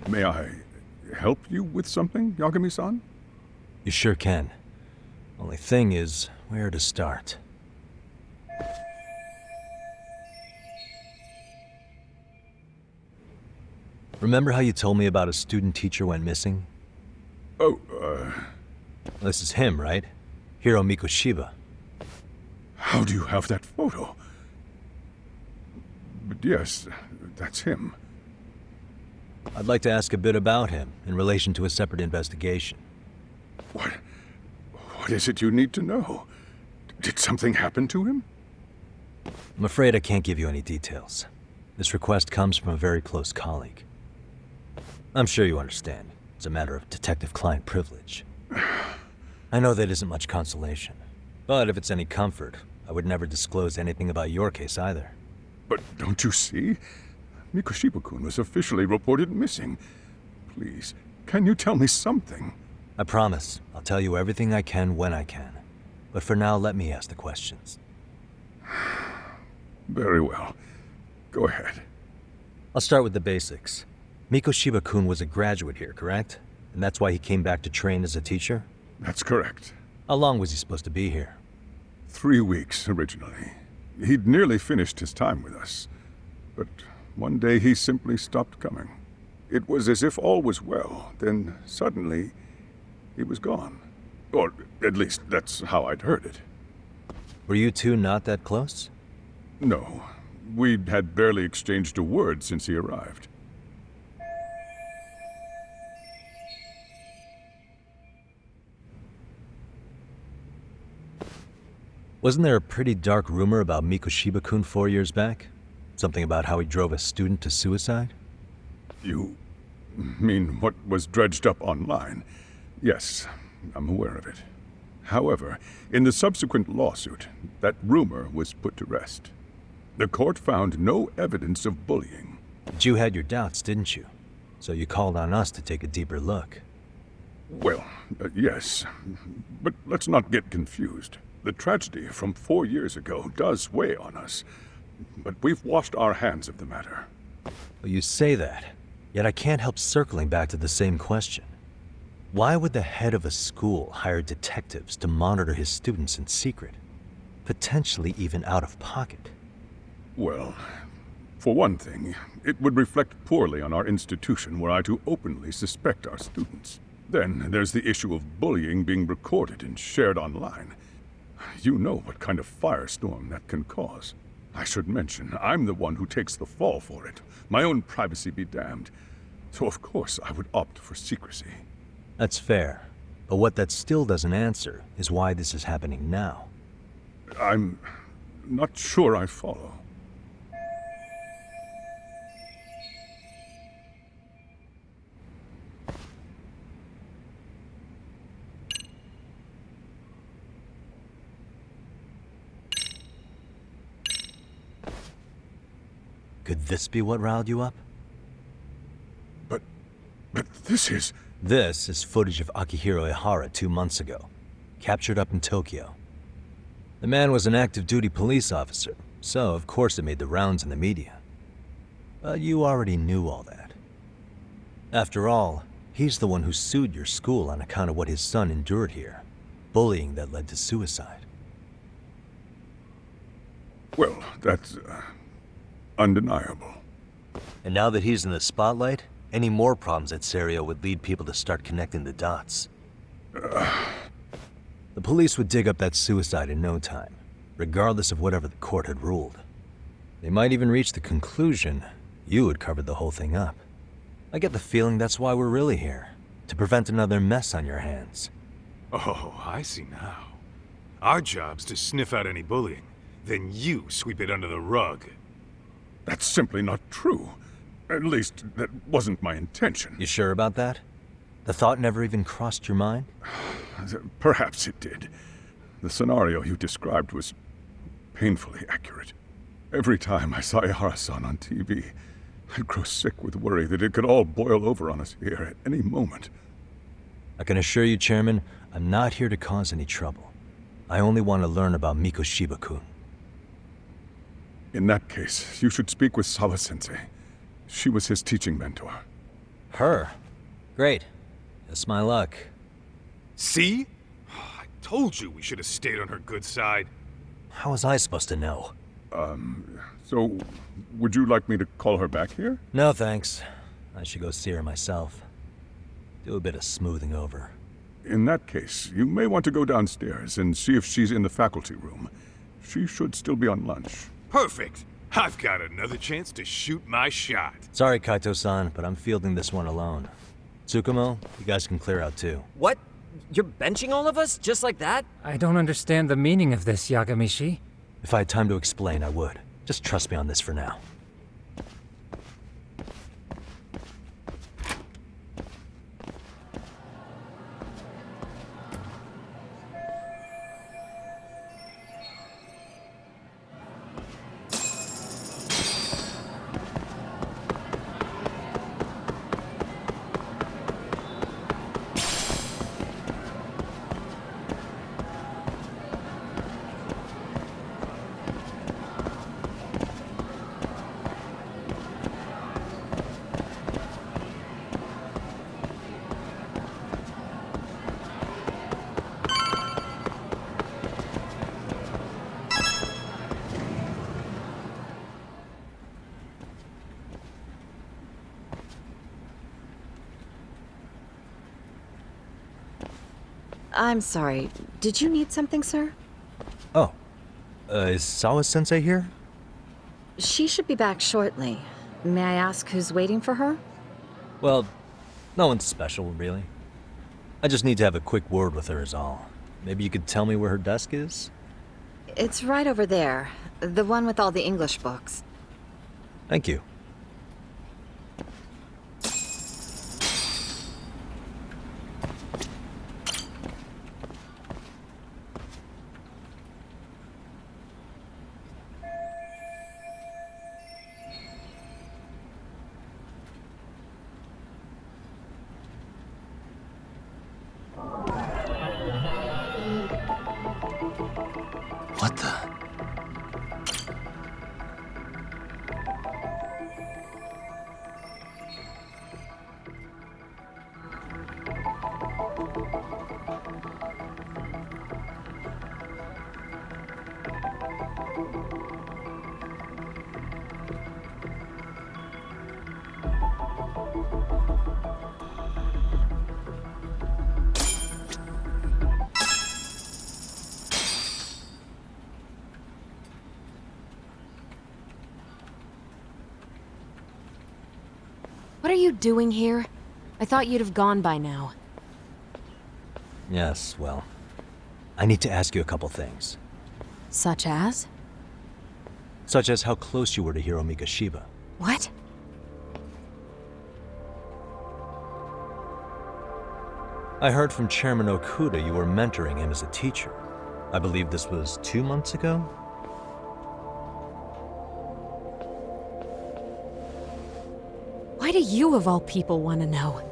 May I help you with something, Yagami-san? You sure can. Only thing is, where to start? Remember how you told me about a student teacher went missing? Oh, This is him, right? Hiro Mikoshiba. how do you have that photo? But yes, that's him. I'd like to ask a bit about him in relation to a separate investigation. What is it you need to know? Did something happen to him? I'm afraid I can't give you any details. This request comes from a very close colleague. I'm sure you understand. It's a matter of detective-client privilege. I know that isn't much consolation. But if it's any comfort, I would never disclose anything about your case either. But don't you see? Mikoshiba-kun was officially reported missing. Please, can you tell me something? I promise. I'll tell you everything I can when I can. But for now, let me ask the questions. Very well. Go ahead. I'll start with the basics. Mikoshiba-kun was a graduate here, correct? And that's why he came back to train as a teacher? That's correct. How long was he supposed to be here? 3 weeks, originally. He'd nearly finished his time with us. But one day he simply stopped coming. It was as if all was well, then suddenly he was gone. Or at least that's how I'd heard it. Were you two not that close? No, we'd had barely exchanged a word since he arrived. Wasn't there a pretty dark rumor about Mikoshiba-kun 4 years back? Something about how he drove a student to suicide? You mean what was dredged up online? Yes, I'm aware of it. However, in the subsequent lawsuit, that rumor was put to rest. The court found no evidence of bullying. But you had your doubts, didn't you? So you called on us to take a deeper look. Well, yes, but let's not get confused. The tragedy from 4 years ago does weigh on us, but we've washed our hands of the matter. Well, you say that, yet I can't help circling back to the same question. Why would the head of a school hire detectives to monitor his students in secret? Potentially even out of pocket. Well, for one thing, it would reflect poorly on our institution were I to openly suspect our students. Then there's the issue of bullying being recorded and shared online. You know what kind of firestorm that can cause. I should mention, I'm the one who takes the fall for it. My own privacy be damned. So of course I would opt for secrecy. That's fair. But what that still doesn't answer is why this is happening now. I'm not sure I follow. Could this be what riled you up? But this is... This is footage of Akihiro Ihara 2 months ago, captured up in Tokyo. The man was an active duty police officer, so of course it made the rounds in the media. But you already knew all that. After all, he's the one who sued your school on account of what his son endured here, bullying that led to suicide. Well, that's undeniable. And now that he's in the spotlight, any more problems at Serio would lead people to start connecting the dots. The police would dig up that suicide in no time, regardless of whatever the court had ruled. They might even reach the conclusion you had covered the whole thing up. I get the feeling that's why we're really here, to prevent another mess on your hands. Oh, I see now. Our job's to sniff out any bullying, then you sweep it under the rug. That's simply not true. At least, that wasn't my intention. You sure about that? The thought never even crossed your mind? Perhaps it did. The scenario you described was painfully accurate. Every time I saw Ihara-san on TV, I'd grow sick with worry that it could all boil over on us here at any moment. I can assure you, Chairman, I'm not here to cause any trouble. I only want to learn about Mikoshiba-kun. In that case, you should speak with Sawa-sensei. She was his teaching mentor. Her? Great. That's my luck. See? I told you we should have stayed on her good side. How was I supposed to know? So, would you like me to call her back here? No, thanks. I should go see her myself. Do a bit of smoothing over. In that case, you may want to go downstairs and see if she's in the faculty room. She should still be on lunch. Perfect! I've got another chance to shoot my shot. Sorry, Kaito-san, but I'm fielding this one alone. Tsukumo, you guys can clear out too. What? You're benching all of us just like that? I don't understand the meaning of this, Yagami-shi. If I had time to explain, I would. Just trust me on this for now. I'm sorry. Did you need something, sir? Oh, is Sawa-sensei here? She should be back shortly. May I ask who's waiting for her? Well, no one's special, really. I just need to have a quick word with her is all. Maybe you could tell me where her desk is? It's right over there. The one with all the English books. Thank you. What the? What are you doing here? I thought you'd have gone by now. Yes, well, I need to ask you a couple things. Such as? Such as how close you were to Hiro Mikoshiba. What? I heard from Chairman Okuda you were mentoring him as a teacher. I believe this was 2 months ago? Why do you of all people want to know?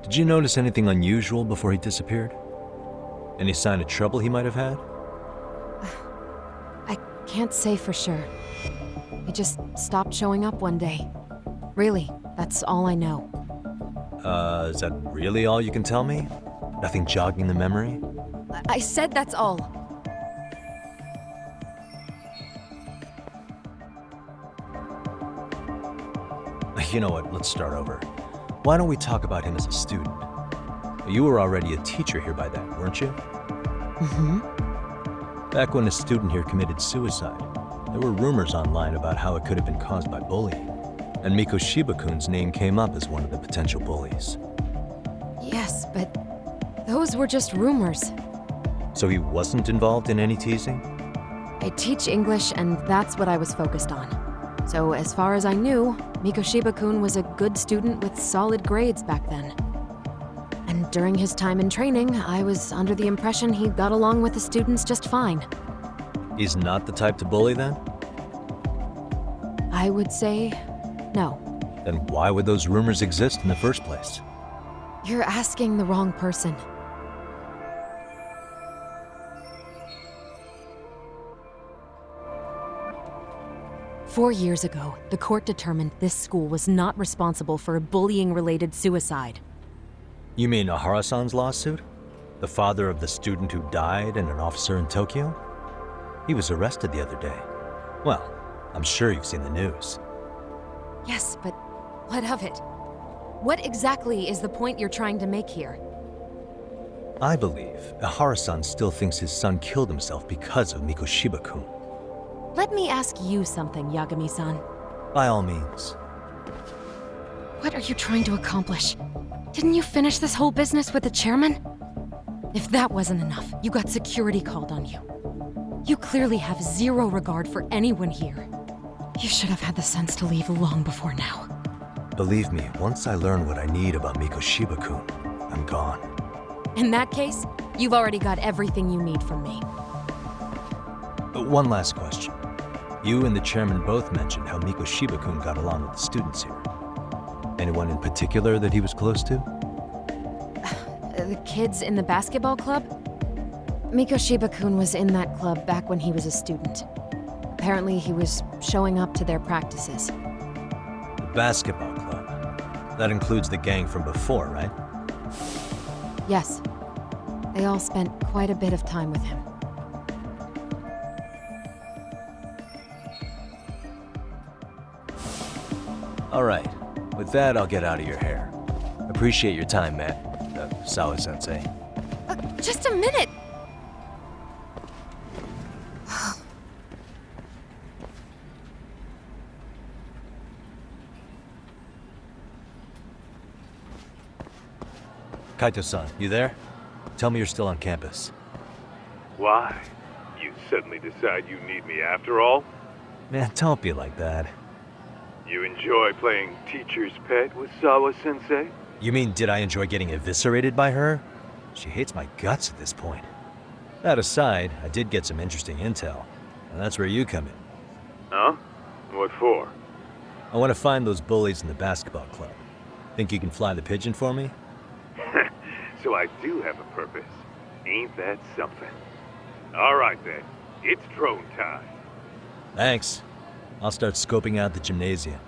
Did you notice anything unusual before he disappeared? Any sign of trouble he might have had? I can't say for sure. He just stopped showing up one day. Really, that's all I know. Is that really all you can tell me? Nothing jogging the memory? I said that's all. You know what, let's start over. Why don't we talk about him as a student? You were already a teacher here by then, weren't you? Mm-hmm. Back when a student here committed suicide, there were rumors online about how it could have been caused by bullying. And Mikoshiba-kun's name came up as one of the potential bullies. Yes, but those were just rumors. So he wasn't involved in any teasing? I teach English, and that's what I was focused on. So as far as I knew, Mikoshiba-kun was a good student with solid grades back then. And during his time in training, I was under the impression he got along with the students just fine. He's not the type to bully then? I would say no. Then why would those rumors exist in the first place? You're asking the wrong person. 4 years ago, the court determined this school was not responsible for a bullying-related suicide. You mean Ahara-san's lawsuit? The father of the student who died and an officer in Tokyo? He was arrested the other day. Well, I'm sure you've seen the news. Yes, but what of it? What exactly is the point you're trying to make here? I believe Ahara-san still thinks his son killed himself because of Mikoshiba-kun. Let me ask you something, Yagami-san. By all means. What are you trying to accomplish? Didn't you finish this whole business with the chairman? If that wasn't enough, you got security called on you. You clearly have zero regard for anyone here. You should have had the sense to leave long before now. Believe me, once I learn what I need about Mikoshiba-kun, I'm gone. In that case, you've already got everything you need from me. One last question. You and the chairman both mentioned how Mikoshiba-kun got along with the students here. Anyone in particular that he was close to? The kids in the basketball club? Mikoshiba-kun was in that club back when he was a student. Apparently, he was showing up to their practices. The basketball club. That includes the gang from before, right? Yes. They all spent quite a bit of time with him. All right. With that, I'll get out of your hair. Appreciate your time, Matt. Sawa-sensei. Just a minute! Kaito-san, you there? Tell me you're still on campus. Why? You suddenly decide you need me after all? Man, don't be like that. You enjoy playing teacher's pet with Sawa-sensei? You mean, did I enjoy getting eviscerated by her? She hates my guts at this point. That aside, I did get some interesting intel, and that's where you come in. Huh? What for? I want to find those bullies in the basketball club. Think you can fly the pigeon for me? So I do have a purpose. Ain't that something? All right then, it's drone time. Thanks. I'll start scoping out the gymnasium.